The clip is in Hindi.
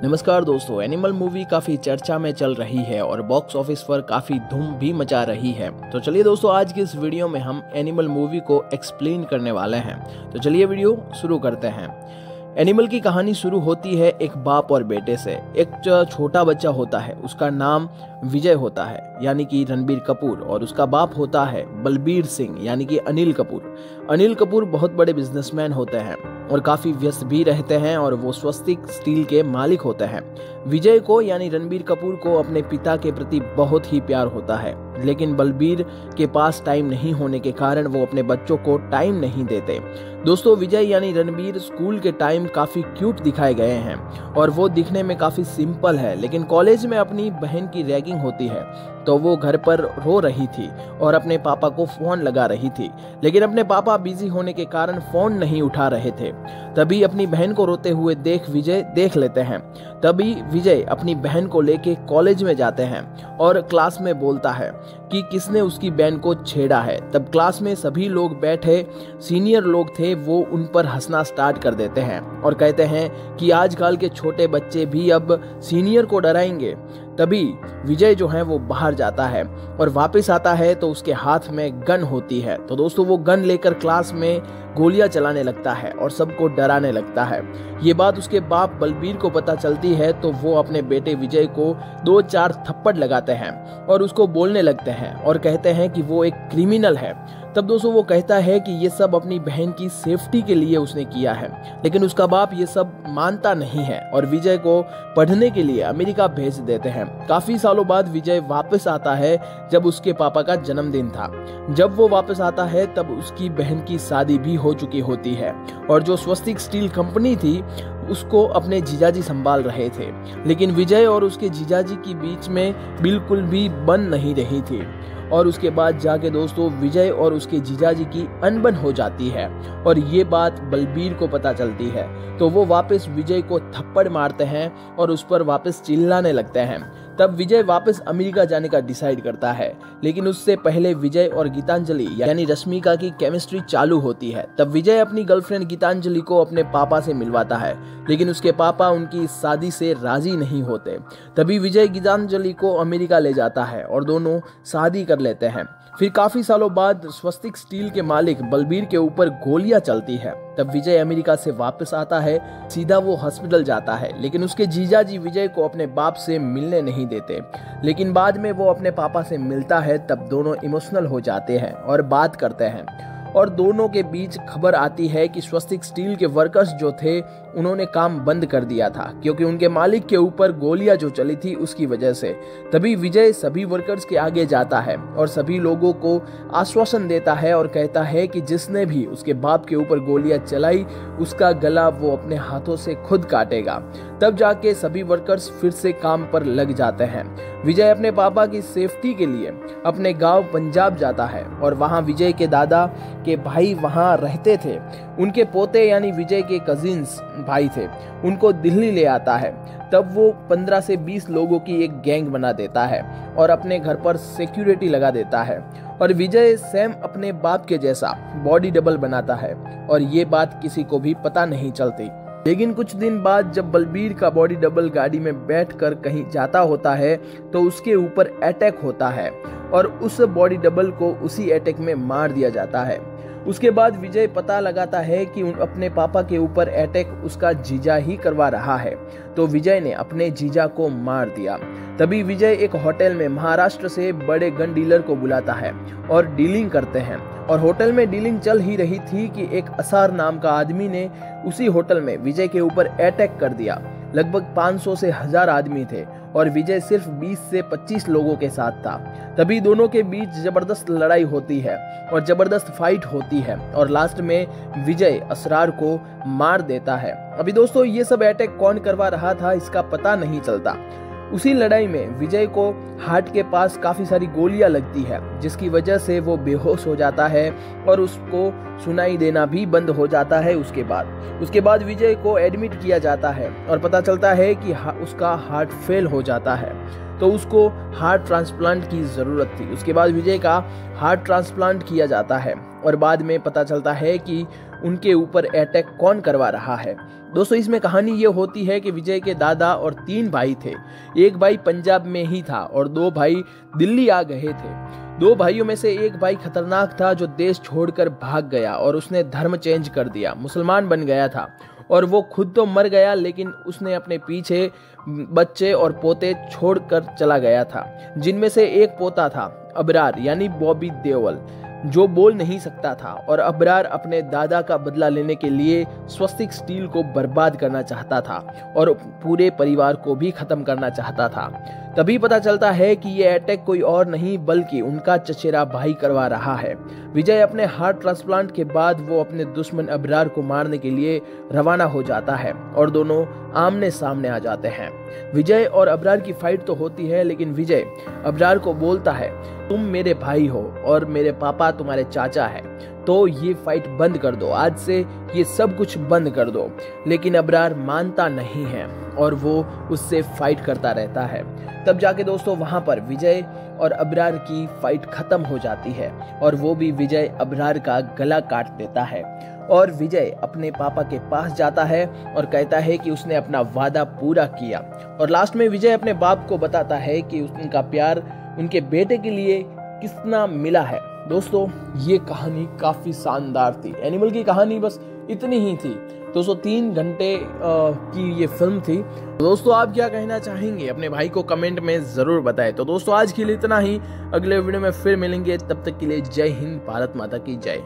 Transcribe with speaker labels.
Speaker 1: नमस्कार दोस्तों, एनिमल मूवी काफ़ी चर्चा में चल रही है और बॉक्स ऑफिस पर काफ़ी धूम भी मचा रही है। तो चलिए दोस्तों, आज की इस वीडियो में हम एनिमल मूवी को एक्सप्लेन करने वाले हैं। तो चलिए वीडियो शुरू करते हैं। एनिमल की कहानी शुरू होती है एक बाप और बेटे से। एक छोटा बच्चा होता है, उसका नाम विजय होता है यानी कि रणबीर कपूर, और उसका बाप होता है बलबीर सिंह यानी कि अनिल कपूर। अनिल कपूर बहुत बड़े बिजनेसमैन होते हैं और काफ़ी व्यस्त भी रहते हैं और वो स्वस्तिक स्टील के मालिक होते हैं। विजय को यानी रणबीर कपूर को अपने पिता के प्रति बहुत ही प्यार होता है, लेकिन बलबीर के पास टाइम नहीं होने के कारण वो अपने बच्चों को टाइम नहीं देते। दोस्तों, विजय यानी रणबीर स्कूल के टाइम काफ़ी क्यूट दिखाए गए हैं और वो दिखने में काफ़ी सिंपल है, लेकिन कॉलेज में अपनी बहन की रैगिंग होती है तो वो घर पर रो रही थी और अपने पापा को फ़ोन लगा रही थी, लेकिन अपने पापा बिजी होने के कारण फ़ोन नहीं उठा रहे थे। तभी अपनी बहन को रोते हुए विजय देख लेते हैं। तभी विजय अपनी बहन को लेके कॉलेज में जाते हैं और क्लास में बोलता है कि किसने उसकी बहन को छेड़ा है। तब क्लास में सभी लोग बैठे सीनियर लोग थे, वो उन पर हंसना स्टार्ट कर देते हैं और कहते हैं कि आजकल के छोटे बच्चे भी अब सीनियर को डराएंगे। तभी विजय जो है वो बाहर जाता है और वापस आता है तो उसके हाथ में गन होती है। तो दोस्तों, वो गन लेकर क्लास में गोलियां चलाने लगता है और सबको डराने लगता है। ये बात उसके बाप बलबीर को पता चलती है तो वो अपने बेटे विजय को 2-4 थप्पड़ लगाते हैं और उसको बोलने लगते हैं और कहते हैं कि वो एक क्रिमिनल है। तब दोस्तों, वो कहता है कि ये सब अपनी बहन की सेफ्टी के लिए उसने किया है, लेकिन उसका बाप ये सब मानता नहीं है और विजय को पढ़ने के लिए अमेरिका भेज देते हैं। काफी सालों बाद विजय वापस आता है जब उसके पापा का जन्मदिन था। जब वो वापस आता है तब उसकी बहन की शादी भी हो चुकी होती है और जो स्वस्तिक स्टील कंपनी थी उसको अपने जीजाजी संभाल रहे थे, लेकिन विजय और उसके जीजाजी के बीच में बिल्कुल भी बन नहीं रही थी। और उसके बाद जाके दोस्तों, विजय और उसके जीजाजी की अनबन हो जाती है और ये बात बलबीर को पता चलती है तो वो वापस विजय को थप्पड़ मारते हैं और उस पर वापस चिल्लाने लगते हैं। तब विजय वापस अमेरिका जाने का डिसाइड करता है, लेकिन उससे पहले विजय और गीतांजलि यानी रश्मिका की केमिस्ट्री चालू होती है। तब विजय अपनी गर्लफ्रेंड गीतांजलि को अपने पापा से मिलवाता है, लेकिन उसके पापा उनकी इस शादी से राजी नहीं होते। तभी विजय गीतांजलि को अमेरिका ले जाता है और दोनों शादी कर लेते हैं। फिर काफी सालों बाद स्वस्तिक स्टील के मालिक बलबीर के ऊपर गोलियां चलती है। तब विजय अमेरिका से वापस आता है, सीधा वो हॉस्पिटल जाता है, लेकिन उसके जीजाजी विजय को अपने बाप से मिलने नहीं देते। लेकिन बाद में वो अपने पापा से मिलता है, तब दोनों इमोशनल हो जाते हैं और बात करते हैं और दोनों के बीच खबर आती है कि स्वस्तिक स्टील के वर्कर्स जो थे उन्होंने काम बंद कर दिया था क्योंकि उनके मालिक के ऊपर गोलियां जो चली थी उसकी वजह से। तभी विजय सभी वर्कर्स के आगे जाता है और सभी लोगों को आश्वासन देता है और कहता है कि जिसने भी उसके बाप के ऊपर गोलियां चलाई उसका गला वो अपने हाथों से खुद काटेगा। तब जाके सभी वर्कर्स फिर से काम पर लग जाते हैं। विजय अपने पापा की सेफ्टी के लिए अपने गांव पंजाब जाता है और वहां विजय के दादा के भाई वहां रहते थे। उनके पोते यानी विजय के कजिन्स भाई थे, उनको दिल्ली ले आता है। तब वो 15 से 20 लोगों की एक गैंग बना देता है और अपने घर पर सिक्योरिटी लगा देता है और विजय सेम अपने बाप के जैसा बॉडी डबल बनाता है और ये बात किसी को भी पता नहीं चलती। लेकिन कुछ दिन बाद जब बलबीर का बॉडी डबल गाड़ी में बैठकर कहीं जाता होता है तो उसके ऊपर अटैक होता है और उस बॉडी डबल को उसी अटैक में मार दिया जाता है। उसके बाद विजय पता लगाता है कि अपने पापा के ऊपर अटैक उसका जीजा ही करवा रहा है, तो विजय ने अपने जीजा को मार दिया। तभी विजय एक होटल में महाराष्ट्र से बड़े गन डीलर को बुलाता है और डीलिंग करते हैं और होटल में डीलिंग चल ही रही थी कि एक असार नाम का आदमी ने उसी होटल में विजय के ऊपर अटैक कर दिया। लगभग 500 से 1000 आदमी थे और विजय सिर्फ 20 से 25 लोगों के साथ था। तभी दोनों के बीच जबरदस्त लड़ाई होती है और जबरदस्त फाइट होती है और लास्ट में विजय असरार को मार देता है। अभी दोस्तों, ये सब अटैक कौन करवा रहा था इसका पता नहीं चलता। उसी लड़ाई में विजय को हार्ट के पास काफी सारी गोलियां लगती है, जिसकी वजह से वो बेहोश हो जाता है और उसको सुनाई देना भी बंद हो जाता है। उसके बाद विजय को एडमिट किया जाता है और पता चलता है कि उसका हार्ट फेल हो जाता है। तो उसको हार्ट ट्रांसप्लांट की ज़रूरत थी। उसके बाद विजय का हार्ट ट्रांसप्लांट किया जाता है और बाद में पता चलता है कि उनके ऊपर अटैक कौन करवा रहा है। दोस्तों इसमें कहानी ये होती है कि विजय के दादा और 3 भाई थे। एक भाई पंजाब में ही था और 2 भाई दिल्ली आ गए थे। 2 भाइयों में से एक भाई खतरनाक था जो देश छोड़कर भाग गया और उसने धर्म चेंज कर दिया, मुसलमान बन गया था और वो खुद तो मर गया लेकिन उसने अपने पीछे बच्चे और पोते छोड़कर चला गया था, जिनमें से एक पोता था अबरार यानी बॉबी देओल जो बोल नहीं सकता था। और अबरार अपने दादा का बदला लेने के लिए स्वस्तिक स्टील को बर्बाद करना चाहता था और पूरे परिवार को भी खत्म करना चाहता था। तभी पता चलता है कि ये अटैक कोई और नहीं बल्कि उनका चचेरा भाई करवा रहा है। विजय अपने हार्ट ट्रांसप्लांट के बाद वो अपने दुश्मन अबरार को मारने के लिए रवाना हो जाता है और दोनों आमने सामने आ जाते हैं। विजय और अबरार की फाइट तो होती है लेकिन विजय अबरार को बोलता है, तुम मेरे भाई हो और मेरे पापा तुम्हारे चाचा है, तो ये फाइट बंद कर दो, आज से ये सब कुछ बंद कर दो। लेकिन अबरार मानता नहीं है और वो उससे फाइट करता रहता है। तब जाके दोस्तों वहां पर विजय और अबरार की फाइट खत्म हो जाती है और वो भी विजय अबरार का गला काट देता है और विजय अपने पापा के पास जाता है और कहता है कि उसने अपना वादा पूरा किया। और लास्ट में विजय अपने बाप को बताता है कि उनका प्यार उनके बेटे के लिए कितना मिला है। दोस्तों ये कहानी काफी शानदार थी। एनिमल की कहानी बस इतनी ही थी दोस्तों, 3 घंटे की ये फिल्म थी। दोस्तों आप क्या कहना चाहेंगे अपने भाई को कमेंट में जरूर बताएं। तो दोस्तों आज के लिए इतना ही, अगले वीडियो में फिर मिलेंगे, तब तक के लिए जय हिंद, भारत माता की जय।